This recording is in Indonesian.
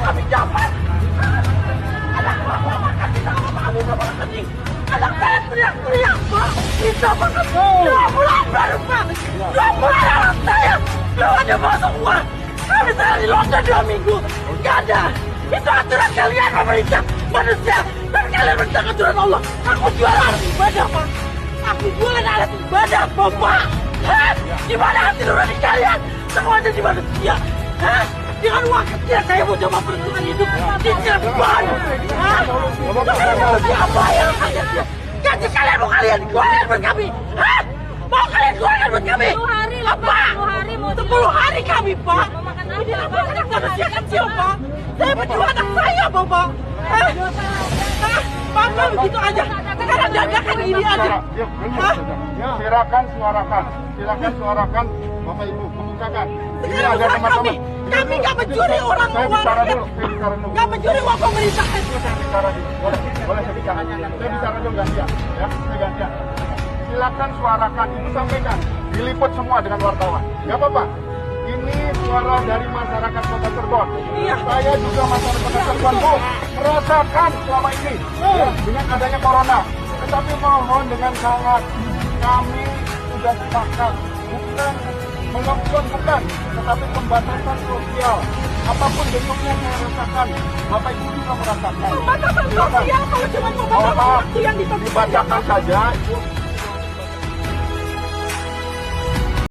kami dapat. Anak bapak makan di tangan kamu berapa kencing. Anak saya teriak-teriak, Pak. Kita makan 2 bulan baru, Pak. 2 bulan anak saya belum ada masuk uang. Kami saya di lockdown 2 minggu. Gak ada. Itu aturan kalian pemerintah manusia. Dan kalian bertanggung aturan Allah. Aku jual alat ibadah, Pak. Aku jualan alat ibadah, Bapak. Hah? Di mana hati nurani kalian? Semuanya di manusia. Hah? Dengan uang kecil saya mau coba peruntungan hidup di Cirebon. Hah? Kalian mau siapa yang kalian? Gaji kalian mau kalian keluarkan buat kami? Hah? Mau kalian keluarkan buat kami? 10 hari lah, Apa? Pak. 10 hari mau 10 hari kami, Pak. Mau makan apa? Ini apa anak manusia kecil, Pak? Saya berjuang anak saya, Bapak. Hah? Hah? Bapak begitu aja. Sekarang dadakan ini aja. Hah? Silakan suarakan, Bapak Ibu, kebijakan. Sekarang bukan kami. Kami nggak mencuri uang rakyat. Nggak mencuri uang pemerintah. Saya bicara dulu, boleh saya bicara. Saya bicara dulu gantian, ya, saya gantian. Silakan suarakan, itu sampaikan, diliput semua dengan wartawan. Nggak apa-apa. Ini suara dari masyarakat Kota Cirebon. Iya. Saya juga masyarakat Kota Cirebon, Bu, merasakan selama ini ya, dengan adanya corona. Tetapi mohon dengan sangat, kami sudah sepakat, bukan melakukan bukan, tetapi pembatasan sosial. Apapun bentuknya saya rasakan, Bapak Ibu juga merasakan. Pembatasan sosial kalau cuma pembatasan waktu yang dibacakan saja, Ibu.